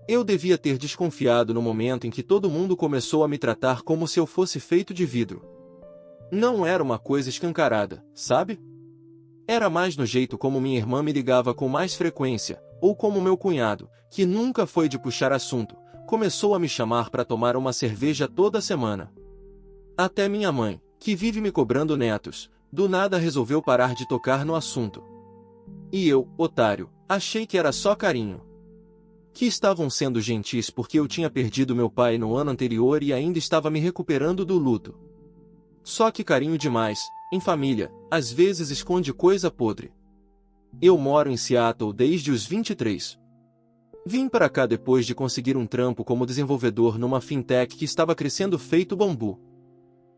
Eu devia ter desconfiado no momento em que todo mundo começou a me tratar como se eu fosse feito de vidro. Não era uma coisa escancarada, sabe? Era mais no jeito como minha irmã me ligava com mais frequência, ou como meu cunhado, que nunca foi de puxar assunto, começou a me chamar para tomar uma cerveja toda semana. Até minha mãe, que vive me cobrando netos, do nada resolveu parar de tocar no assunto. E eu, otário, achei que era só carinho. Que estavam sendo gentis porque eu tinha perdido meu pai no ano anterior e ainda estava me recuperando do luto. Só que carinho demais, em família, às vezes esconde coisa podre. Eu moro em Seattle desde os 23. Vim para cá depois de conseguir um trampo como desenvolvedor numa fintech que estava crescendo feito bambu.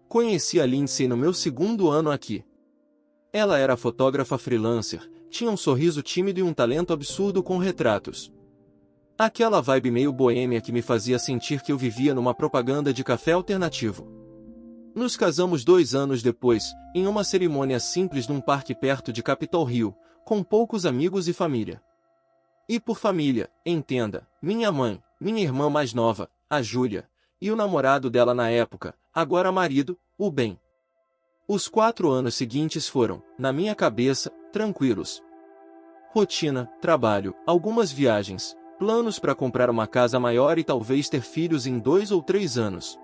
Conheci a Lindsay no meu segundo ano aqui. Ela era fotógrafa freelancer, tinha um sorriso tímido e um talento absurdo com retratos. Aquela vibe meio boêmia que me fazia sentir que eu vivia numa propaganda de café alternativo. Nos casamos 2 anos depois, em uma cerimônia simples num parque perto de Capitol Hill, com poucos amigos e família. E por família, entenda, minha mãe, minha irmã mais nova, a Júlia, e o namorado dela na época, agora marido, o Ben. Os 4 anos seguintes foram, na minha cabeça, tranquilos. Rotina, trabalho, algumas viagens, planos para comprar uma casa maior e talvez ter filhos em 2 ou 3 anos.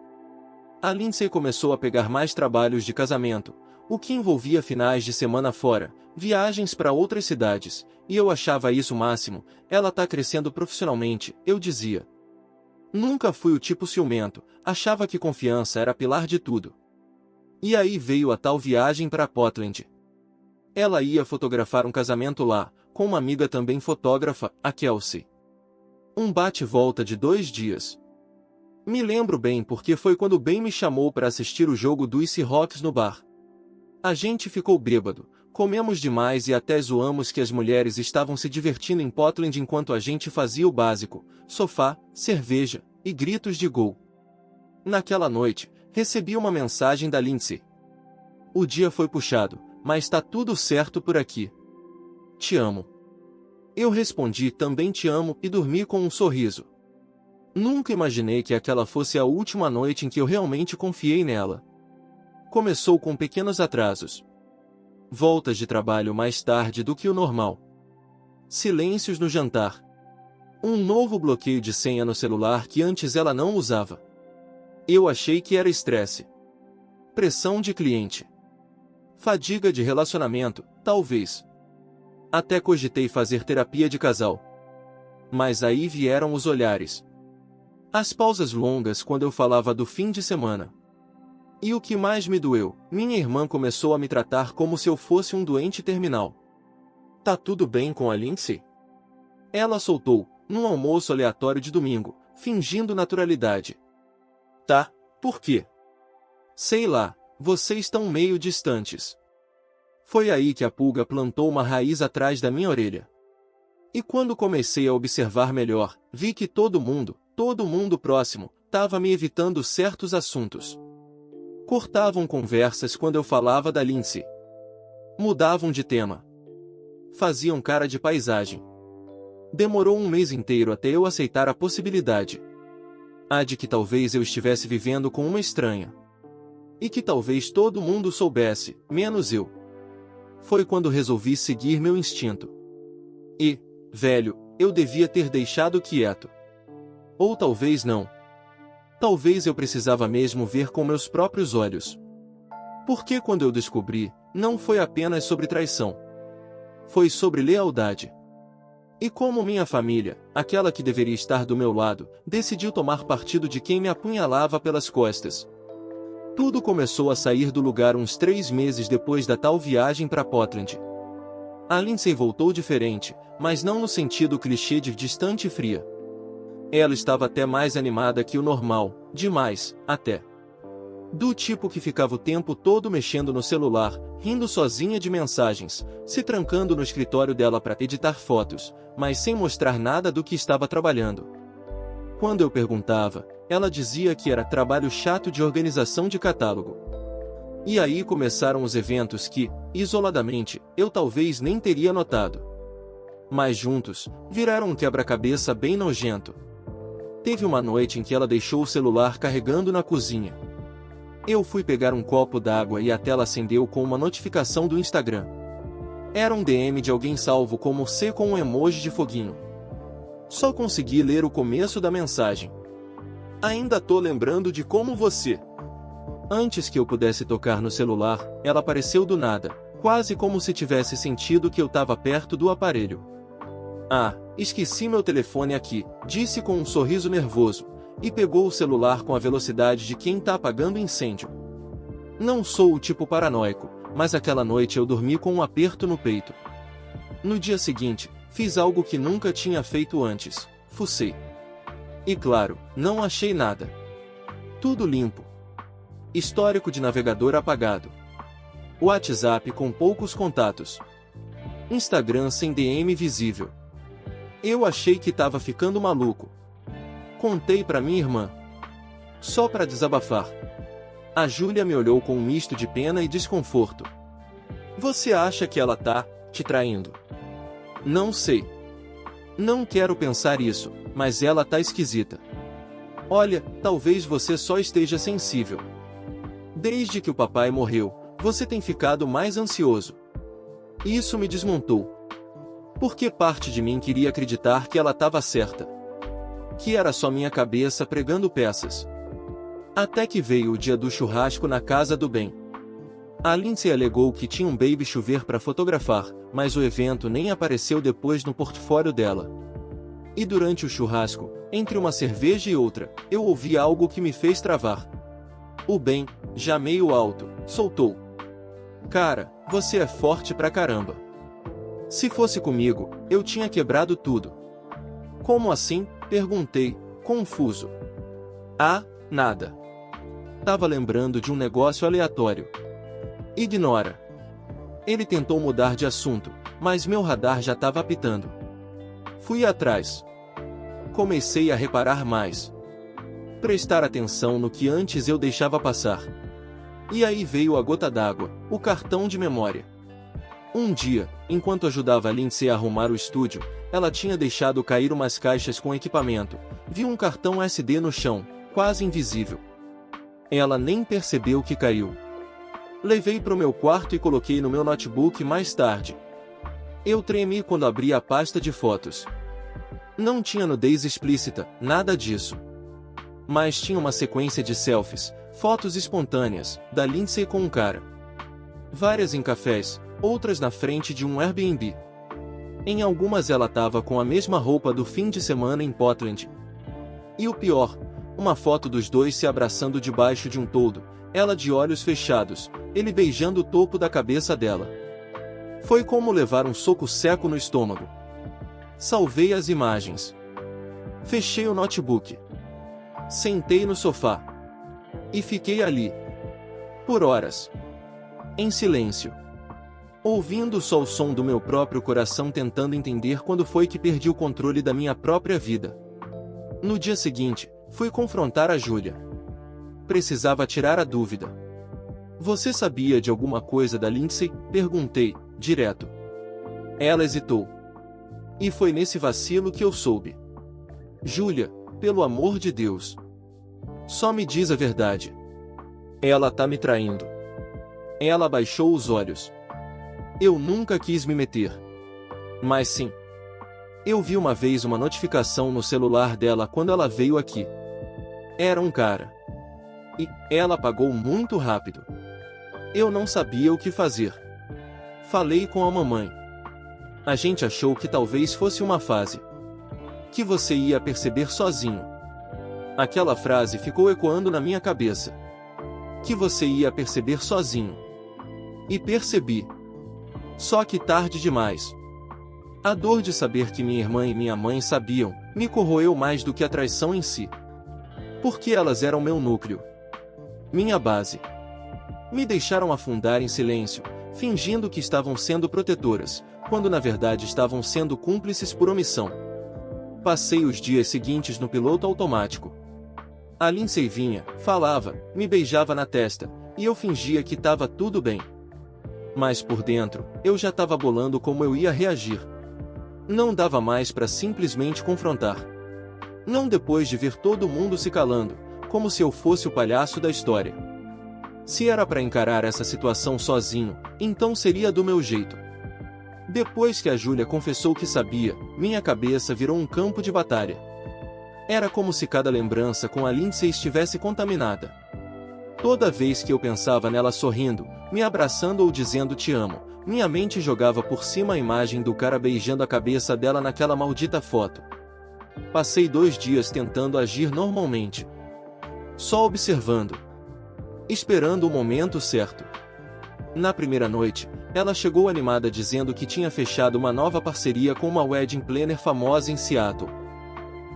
A Lindsay começou a pegar mais trabalhos de casamento, o que envolvia finais de semana fora, viagens para outras cidades, e eu achava isso o máximo. Ela tá crescendo profissionalmente, eu dizia. Nunca fui o tipo ciumento, achava que confiança era pilar de tudo. E aí veio a tal viagem para Portland. Ela ia fotografar um casamento lá, com uma amiga também fotógrafa, a Kelsey. Um bate-volta de 2 dias. Me lembro bem porque foi quando Ben me chamou para assistir o jogo dos Seahawks no bar. A gente ficou bêbado, comemos demais e até zoamos que as mulheres estavam se divertindo em Portland enquanto a gente fazia o básico, sofá, cerveja e gritos de gol. Naquela noite, recebi uma mensagem da Lindsay. O dia foi puxado, mas tá tudo certo por aqui. Te amo. Eu respondi também te amo e dormi com um sorriso. Nunca imaginei que aquela fosse a última noite em que eu realmente confiei nela. Começou com pequenos atrasos. Voltas de trabalho mais tarde do que o normal. Silêncios no jantar. Um novo bloqueio de senha no celular que antes ela não usava. Eu achei que era estresse. Pressão de cliente. Fadiga de relacionamento, talvez. Até cogitei fazer terapia de casal. Mas aí vieram os olhares. As pausas longas quando eu falava do fim de semana. E o que mais me doeu, minha irmã começou a me tratar como se eu fosse um doente terminal. Tá tudo bem com a Lindsay? Ela soltou, num almoço aleatório de domingo, fingindo naturalidade. Tá, por quê? Sei lá, vocês estão meio distantes. Foi aí que a pulga plantou uma raiz atrás da minha orelha. E quando comecei a observar melhor, vi que todo mundo próximo, estava me evitando certos assuntos. Cortavam conversas quando eu falava da Lindsay. Mudavam de tema. Faziam cara de paisagem. Demorou um mês inteiro até eu aceitar a possibilidade. A de que talvez eu estivesse vivendo com uma estranha. E que talvez todo mundo soubesse, menos eu. Foi quando resolvi seguir meu instinto. E, velho, eu devia ter deixado quieto. Ou talvez não. Talvez eu precisava mesmo ver com meus próprios olhos. Porque quando eu descobri, não foi apenas sobre traição. Foi sobre lealdade. E como minha família, aquela que deveria estar do meu lado, decidiu tomar partido de quem me apunhalava pelas costas. Tudo começou a sair do lugar uns 3 meses depois da tal viagem para Portland. A Lindsay voltou diferente, mas não no sentido clichê de distante e fria. Ela estava até mais animada que o normal, demais, até. Do tipo que ficava o tempo todo mexendo no celular, rindo sozinha de mensagens, se trancando no escritório dela para editar fotos, mas sem mostrar nada do que estava trabalhando. Quando eu perguntava, ela dizia que era trabalho chato de organização de catálogo. E aí começaram os eventos que, isoladamente, eu talvez nem teria notado. Mas juntos, viraram um quebra-cabeça bem nojento. Teve uma noite em que ela deixou o celular carregando na cozinha. Eu fui pegar um copo d'água e a tela acendeu com uma notificação do Instagram. Era um DM de alguém salvo como C com um emoji de foguinho. Só consegui ler o começo da mensagem. Ainda tô lembrando de como você. Antes que eu pudesse tocar no celular, ela apareceu do nada, quase como se tivesse sentido que eu estava perto do aparelho. Ah, esqueci meu telefone aqui, disse com um sorriso nervoso, e pegou o celular com a velocidade de quem tá apagando incêndio. Não sou o tipo paranoico, mas aquela noite eu dormi com um aperto no peito. No dia seguinte, fiz algo que nunca tinha feito antes, fucei. E claro, não achei nada. Tudo limpo. Histórico de navegador apagado. WhatsApp com poucos contatos. Instagram sem DM visível. Eu achei que tava ficando maluco. Contei pra minha irmã. Só pra desabafar. A Júlia me olhou com um misto de pena e desconforto. Você acha que ela tá te traindo? Não sei. Não quero pensar isso, mas ela tá esquisita. Olha, talvez você só esteja sensível. Desde que o papai morreu, você tem ficado mais ansioso. Isso me desmontou. Porque parte de mim queria acreditar que ela estava certa. Que era só minha cabeça pregando peças. Até que veio o dia do churrasco na casa do bem. A Lindsay alegou que tinha um baby chover para fotografar, mas o evento nem apareceu depois no portfólio dela. E durante o churrasco, entre uma cerveja e outra, eu ouvi algo que me fez travar. O bem, já meio alto, soltou. Cara, você é forte pra caramba. Se fosse comigo, eu tinha quebrado tudo. Como assim? Perguntei, confuso. Ah, nada. Tava lembrando de um negócio aleatório. Ignora. Ele tentou mudar de assunto, mas meu radar já estava apitando. Fui atrás. Comecei a reparar mais. Prestar atenção no que antes eu deixava passar. E aí veio a gota d'água, o cartão de memória. Um dia, enquanto ajudava a Lindsay a arrumar o estúdio, ela tinha deixado cair umas caixas com equipamento. Vi um cartão SD no chão, quase invisível. Ela nem percebeu que caiu. Levei para o meu quarto e coloquei no meu notebook mais tarde. Eu tremi quando abri a pasta de fotos. Não tinha nudez explícita, nada disso. Mas tinha uma sequência de selfies, fotos espontâneas, da Lindsay com um cara. Várias em cafés, outras na frente de um Airbnb. Em algumas ela estava com a mesma roupa do fim de semana em Portland. E o pior, uma foto dos dois se abraçando debaixo de um toldo, ela de olhos fechados, ele beijando o topo da cabeça dela. Foi como levar um soco seco no estômago. Salvei as imagens. Fechei o notebook. Sentei no sofá. E fiquei ali. Por horas. Em silêncio. Ouvindo só o som do meu próprio coração tentando entender quando foi que perdi o controle da minha própria vida. No dia seguinte, fui confrontar a Júlia. Precisava tirar a dúvida. Você sabia de alguma coisa da Lindsay? Perguntei, direto. Ela hesitou. E foi nesse vacilo que eu soube. Júlia, pelo amor de Deus. Só me diz a verdade. Ela tá me traindo. Ela baixou os olhos. Eu nunca quis me meter. Mas sim. Eu vi uma vez uma notificação no celular dela quando ela veio aqui. Era um cara. E ela apagou muito rápido. Eu não sabia o que fazer. Falei com a mamãe. A gente achou que talvez fosse uma fase. Que você ia perceber sozinho. Aquela frase ficou ecoando na minha cabeça. Que você ia perceber sozinho. E percebi. Só que tarde demais. A dor de saber que minha irmã e minha mãe sabiam, me corroeu mais do que a traição em si. Porque elas eram meu núcleo. Minha base. Me deixaram afundar em silêncio, fingindo que estavam sendo protetoras, quando na verdade estavam sendo cúmplices por omissão. Passei os dias seguintes no piloto automático. A Lindsay vinha, falava, me beijava na testa, e eu fingia que estava tudo bem. Mas por dentro, eu já estava bolando como eu ia reagir. Não dava mais para simplesmente confrontar. Não depois de ver todo mundo se calando, como se eu fosse o palhaço da história. Se era para encarar essa situação sozinho, então seria do meu jeito. Depois que a Júlia confessou que sabia, minha cabeça virou um campo de batalha. Era como se cada lembrança com a Lindsay estivesse contaminada. Toda vez que eu pensava nela sorrindo, me abraçando ou dizendo te amo, minha mente jogava por cima a imagem do cara beijando a cabeça dela naquela maldita foto. Passei 2 dias tentando agir normalmente. Só observando. Esperando o momento certo. Na primeira noite, ela chegou animada dizendo que tinha fechado uma nova parceria com uma wedding planner famosa em Seattle.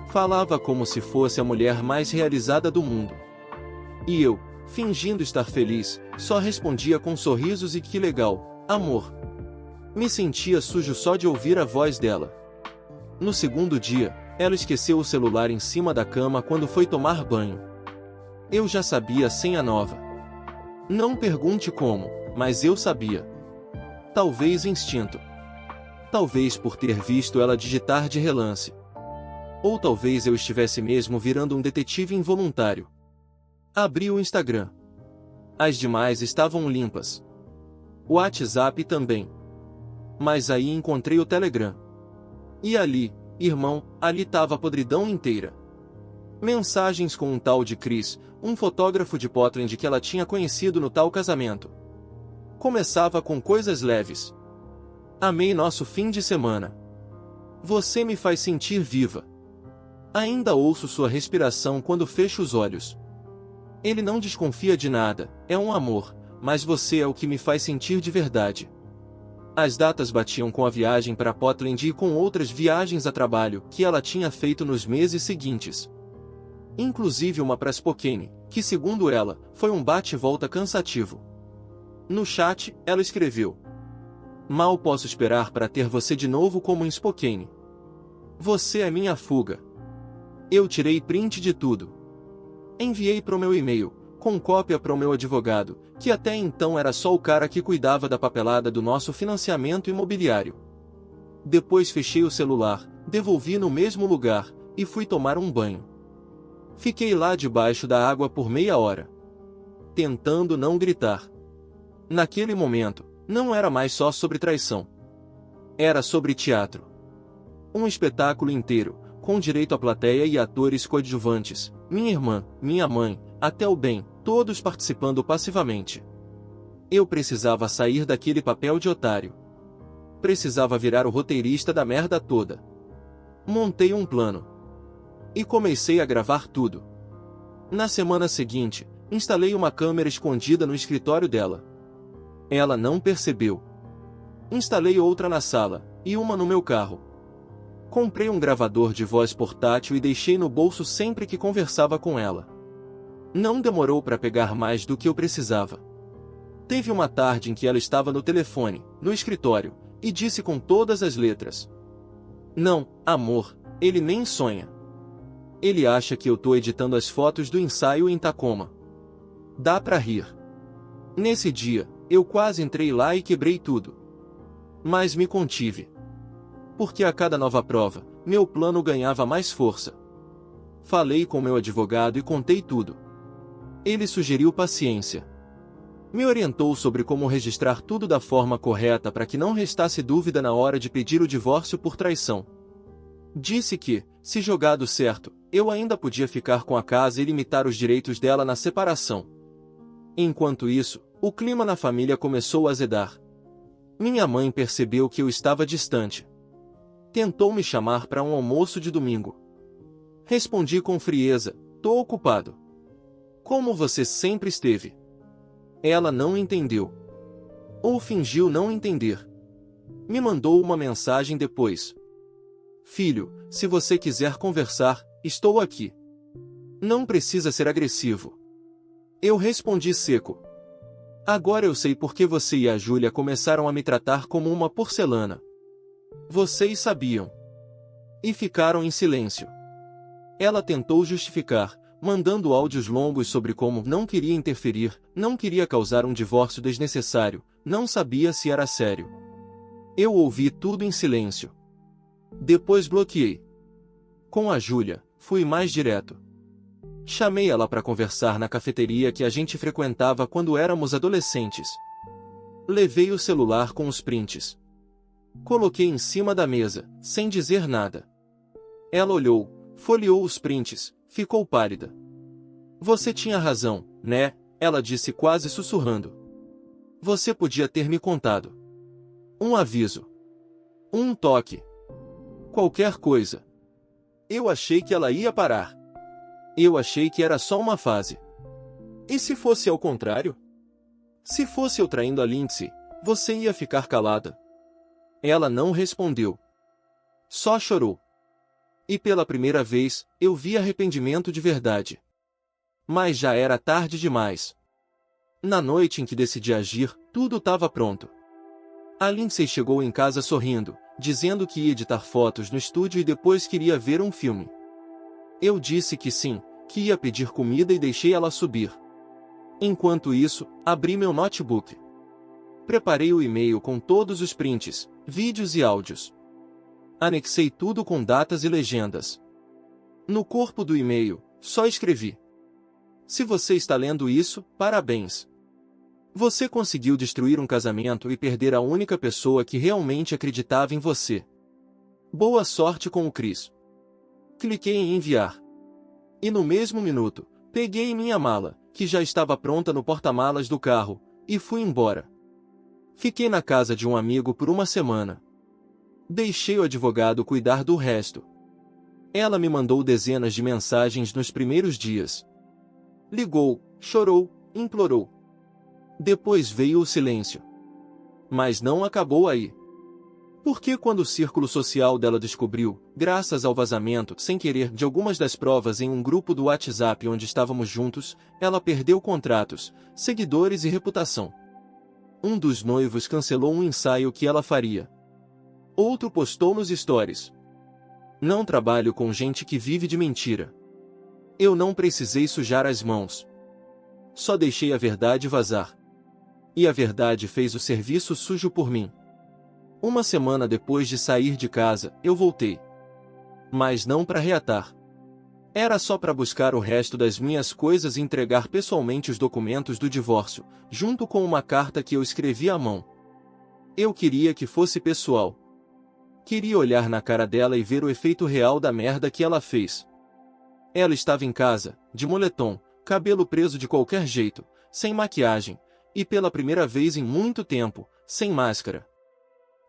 Falava como se fosse a mulher mais realizada do mundo. E eu, fingindo estar feliz, só respondia com sorrisos e que legal, amor. Me sentia sujo só de ouvir a voz dela. No segundo dia, ela esqueceu o celular em cima da cama quando foi tomar banho. Eu já sabia a senha nova. Não pergunte como, mas eu sabia. Talvez instinto. Talvez por ter visto ela digitar de relance. Ou talvez eu estivesse mesmo virando um detetive involuntário. Abri o Instagram. As demais estavam limpas. O WhatsApp também. Mas aí encontrei o Telegram. E ali, irmão, ali tava a podridão inteira. Mensagens com um tal de Chris, um fotógrafo de Portland que ela tinha conhecido no tal casamento. Começava com coisas leves. Amei nosso fim de semana. Você me faz sentir viva. Ainda ouço sua respiração quando fecho os olhos. Ele não desconfia de nada, é um amor, mas você é o que me faz sentir de verdade. As datas batiam com a viagem para Portland e com outras viagens a trabalho que ela tinha feito nos meses seguintes. Inclusive uma para Spokane, que segundo ela, foi um bate-volta cansativo. No chat, ela escreveu: mal posso esperar para ter você de novo como em Spokane. Você é minha fuga. Eu tirei print de tudo. Enviei pro meu e-mail, com cópia pro meu advogado, que até então era só o cara que cuidava da papelada do nosso financiamento imobiliário. Depois fechei o celular, devolvi no mesmo lugar, e fui tomar um banho. Fiquei lá debaixo da água por meia hora. Tentando não gritar. Naquele momento, não era mais só sobre traição. Era sobre teatro. Um espetáculo inteiro, com direito à plateia e atores coadjuvantes, minha irmã, minha mãe, até o Ben, todos participando passivamente. Eu precisava sair daquele papel de otário. Precisava virar o roteirista da merda toda. Montei um plano. E comecei a gravar tudo. Na semana seguinte, instalei uma câmera escondida no escritório dela. Ela não percebeu. Instalei outra na sala, e uma no meu carro. Comprei um gravador de voz portátil e deixei no bolso sempre que conversava com ela. Não demorou para pegar mais do que eu precisava. Teve uma tarde em que ela estava no telefone, no escritório, e disse com todas as letras: não, amor, ele nem sonha. Ele acha que eu tô editando as fotos do ensaio em Tacoma. Dá pra rir. Nesse dia, eu quase entrei lá e quebrei tudo. Mas me contive. Porque a cada nova prova, meu plano ganhava mais força. Falei com meu advogado e contei tudo. Ele sugeriu paciência. Me orientou sobre como registrar tudo da forma correta para que não restasse dúvida na hora de pedir o divórcio por traição. Disse que, se jogado certo, eu ainda podia ficar com a casa e limitar os direitos dela na separação. Enquanto isso, o clima na família começou a azedar. Minha mãe percebeu que eu estava distante. Tentou me chamar para um almoço de domingo. Respondi com frieza: tô ocupado. Como você sempre esteve. Ela não entendeu. Ou fingiu não entender. Me mandou uma mensagem depois: filho, se você quiser conversar, estou aqui. Não precisa ser agressivo. Eu respondi seco: agora eu sei por que você e a Júlia começaram a me tratar como uma porcelana. Vocês sabiam. E ficaram em silêncio. Ela tentou justificar, mandando áudios longos sobre como não queria interferir, não queria causar um divórcio desnecessário, não sabia se era sério. Eu ouvi tudo em silêncio. Depois bloqueei. Com a Júlia, fui mais direto. Chamei ela para conversar na cafeteria que a gente frequentava quando éramos adolescentes. Levei o celular com os prints. Coloquei em cima da mesa, sem dizer nada. Ela olhou, folheou os prints, ficou pálida. Você tinha razão, né? Ela disse quase sussurrando. Você podia ter me contado. Um aviso. Um toque. Qualquer coisa. Eu achei que ela ia parar. Eu achei que era só uma fase. E se fosse ao contrário? Se fosse eu traindo a Lindsay, você ia ficar calada. Ela não respondeu. Só chorou. E pela primeira vez, eu vi arrependimento de verdade. Mas já era tarde demais. Na noite em que decidi agir, tudo estava pronto. A Lindsay chegou em casa sorrindo, dizendo que ia editar fotos no estúdio e depois queria ver um filme. Eu disse que sim, que ia pedir comida e deixei ela subir. Enquanto isso, abri meu notebook. Preparei o e-mail com todos os prints, vídeos e áudios. Anexei tudo com datas e legendas. No corpo do e-mail, só escrevi: se você está lendo isso, parabéns. Você conseguiu destruir um casamento e perder a única pessoa que realmente acreditava em você. Boa sorte com o Chris. Cliquei em enviar. E no mesmo minuto, peguei minha mala, que já estava pronta no porta-malas do carro, e fui embora. Fiquei na casa de um amigo por uma semana. Deixei o advogado cuidar do resto. Ela me mandou dezenas de mensagens nos primeiros dias. Ligou, chorou, implorou. Depois veio o silêncio. Mas não acabou aí. Porque quando o círculo social dela descobriu, graças ao vazamento, sem querer, de algumas das provas em um grupo do WhatsApp onde estávamos juntos, ela perdeu contratos, seguidores e reputação. Um dos noivos cancelou um ensaio que ela faria. Outro postou nos stories: não trabalho com gente que vive de mentira. Eu não precisei sujar as mãos. Só deixei a verdade vazar. E a verdade fez o serviço sujo por mim. Uma semana depois de sair de casa, eu voltei. Mas não para reatar. Era só para buscar o resto das minhas coisas e entregar pessoalmente os documentos do divórcio, junto com uma carta que eu escrevi à mão. Eu queria que fosse pessoal. Queria olhar na cara dela e ver o efeito real da merda que ela fez. Ela estava em casa, de moletom, cabelo preso de qualquer jeito, sem maquiagem, e pela primeira vez em muito tempo, sem máscara.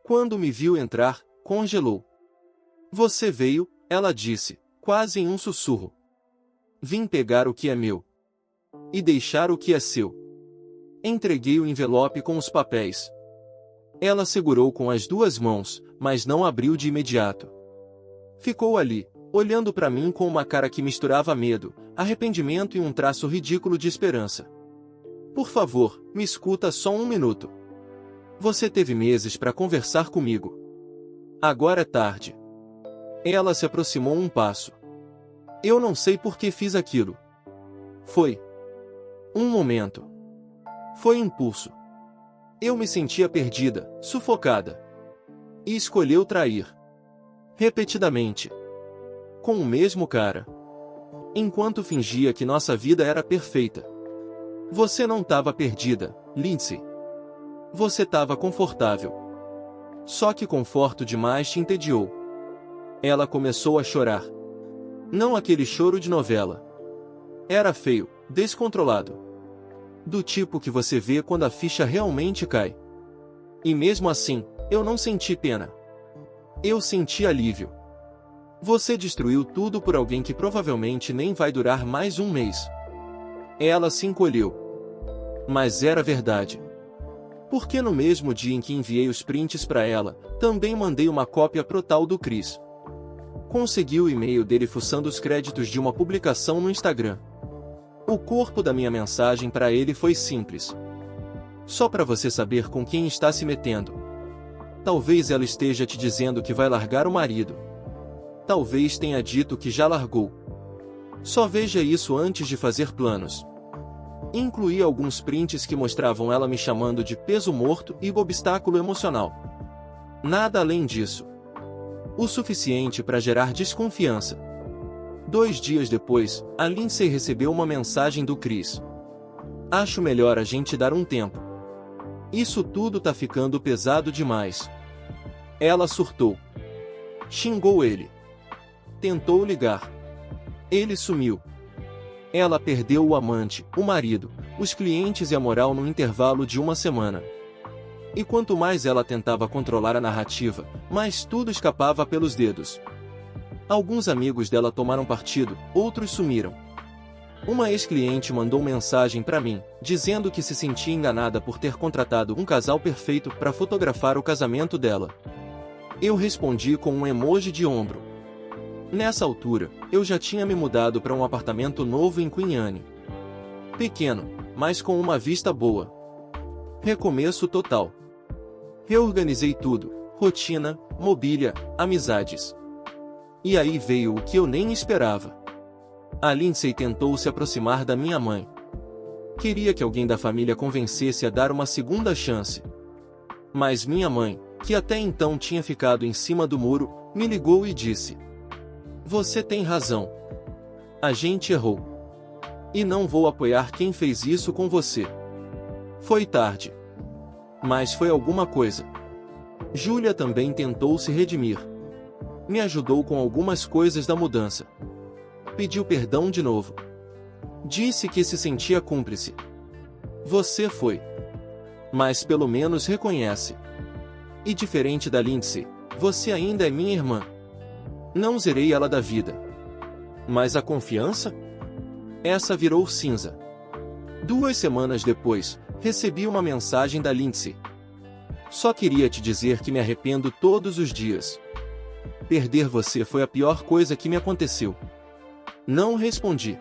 Quando me viu entrar, congelou. Você veio, ela disse, quase em um sussurro. Vim pegar o que é meu. E deixar o que é seu. Entreguei o envelope com os papéis. Ela segurou com as duas mãos, mas não abriu de imediato. Ficou ali, olhando para mim com uma cara que misturava medo, arrependimento e um traço ridículo de esperança. Por favor, me escuta só um minuto. Você teve meses para conversar comigo. Agora é tarde. Ela se aproximou um passo. Eu não sei por que fiz aquilo. Foi um momento. Foi impulso. Eu me sentia perdida, sufocada. E escolheu trair. Repetidamente. Com o mesmo cara. Enquanto fingia que nossa vida era perfeita. Você não estava perdida, Lindsay. Você estava confortável. Só que conforto demais te entediou. Ela começou a chorar. Não aquele choro de novela. Era feio, descontrolado. Do tipo que você vê quando a ficha realmente cai. E mesmo assim, eu não senti pena. Eu senti alívio. Você destruiu tudo por alguém que provavelmente nem vai durar mais um mês. Ela se encolheu. Mas era verdade. Porque no mesmo dia em que enviei os prints para ela, também mandei uma cópia pro tal do Chris. Consegui o e-mail dele fuçando os créditos de uma publicação no Instagram. O corpo da minha mensagem para ele foi simples. Só para você saber com quem está se metendo. Talvez ela esteja te dizendo que vai largar o marido. Talvez tenha dito que já largou. Só veja isso antes de fazer planos. Incluí alguns prints que mostravam ela me chamando de peso morto e obstáculo emocional. Nada além disso. O suficiente para gerar desconfiança. 2 dias depois, a Lindsay recebeu uma mensagem do Chris. Acho melhor a gente dar um tempo. Isso tudo tá ficando pesado demais. Ela surtou. Xingou ele. Tentou ligar. Ele sumiu. Ela perdeu o amante, o marido, os clientes e a moral no intervalo de uma semana. E quanto mais ela tentava controlar a narrativa, mais tudo escapava pelos dedos. Alguns amigos dela tomaram partido, outros sumiram. Uma ex-cliente mandou mensagem para mim, dizendo que se sentia enganada por ter contratado um casal perfeito para fotografar o casamento dela. Eu respondi com um emoji de ombro. Nessa altura, eu já tinha me mudado para um apartamento novo em Queen Anne. Pequeno, mas com uma vista boa. Recomeço total. Reorganizei tudo, rotina, mobília, amizades. E aí veio o que eu nem esperava. A Lindsay tentou se aproximar da minha mãe. Queria que alguém da família convencesse a dar uma segunda chance. Mas minha mãe, que até então tinha ficado em cima do muro, me ligou e disse: "Você tem razão. A gente errou. E não vou apoiar quem fez isso com você." Foi tarde. Mas foi alguma coisa. Júlia também tentou se redimir. Me ajudou com algumas coisas da mudança. Pediu perdão de novo. Disse que se sentia cúmplice. Você foi. Mas pelo menos reconhece. E diferente da Lindsay, você ainda é minha irmã. Não zerei ela da vida. Mas a confiança? Essa virou cinza. 2 semanas depois, recebi uma mensagem da Lindsay. Só queria te dizer que me arrependo todos os dias. Perder você foi a pior coisa que me aconteceu. Não respondi.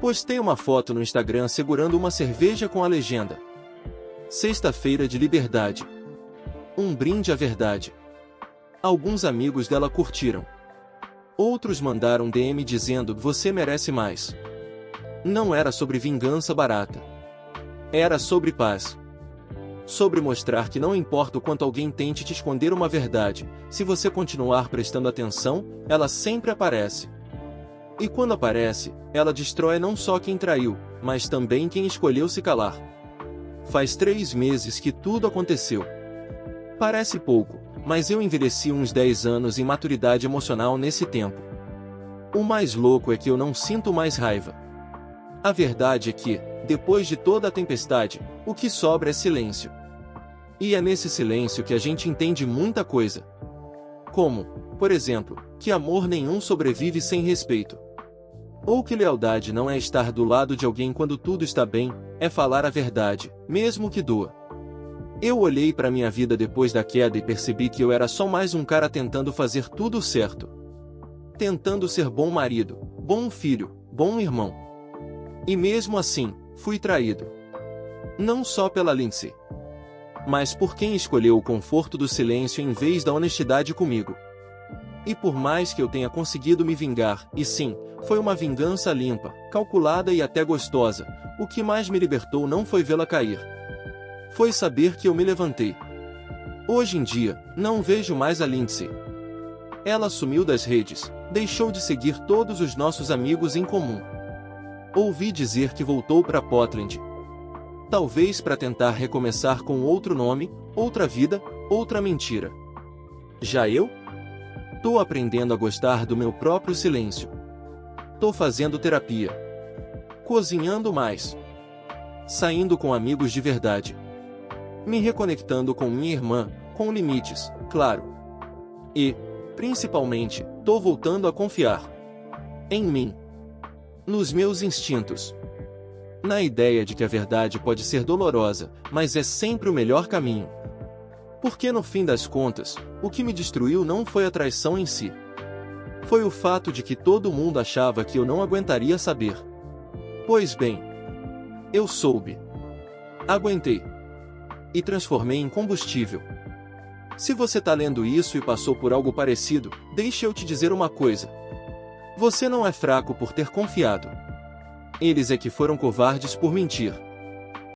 Postei uma foto no Instagram segurando uma cerveja com a legenda: "Sexta-feira de liberdade. Um brinde à verdade." Alguns amigos dela curtiram. Outros mandaram DM dizendo: "Você merece mais." Não era sobre vingança barata. Era sobre paz. Sobre mostrar que não importa o quanto alguém tente te esconder uma verdade, se você continuar prestando atenção, ela sempre aparece. E quando aparece, ela destrói não só quem traiu, mas também quem escolheu se calar. Faz 3 meses que tudo aconteceu. Parece pouco, mas eu envelheci uns 10 anos em maturidade emocional nesse tempo. O mais louco é que eu não sinto mais raiva. A verdade é que, depois de toda a tempestade, o que sobra é silêncio. E é nesse silêncio que a gente entende muita coisa. Como, por exemplo, que amor nenhum sobrevive sem respeito. Ou que lealdade não é estar do lado de alguém quando tudo está bem, é falar a verdade, mesmo que doa. Eu olhei para minha vida depois da queda e percebi que eu era só mais um cara tentando fazer tudo certo. Tentando ser bom marido, bom filho, bom irmão. E mesmo assim, fui traído. Não só pela Lindsay, mas por quem escolheu o conforto do silêncio em vez da honestidade comigo. E por mais que eu tenha conseguido me vingar, e sim, foi uma vingança limpa, calculada e até gostosa, o que mais me libertou não foi vê-la cair. Foi saber que eu me levantei. Hoje em dia, não vejo mais a Lindsay. Ela sumiu das redes, deixou de seguir todos os nossos amigos em comum. Ouvi dizer que voltou para Portland. Talvez para tentar recomeçar com outro nome, outra vida, outra mentira. Já eu? Tô aprendendo a gostar do meu próprio silêncio. Tô fazendo terapia. Cozinhando mais. Saindo com amigos de verdade. Me reconectando com minha irmã, com limites, claro. E, principalmente, tô voltando a confiar. Em mim. Nos meus instintos. Na ideia de que a verdade pode ser dolorosa, mas é sempre o melhor caminho. Porque no fim das contas, o que me destruiu não foi a traição em si. Foi o fato de que todo mundo achava que eu não aguentaria saber. Pois bem, eu soube. Aguentei. E transformei em combustível. Se você tá lendo isso e passou por algo parecido, deixa eu te dizer uma coisa. Você não é fraco por ter confiado. Eles é que foram covardes por mentir.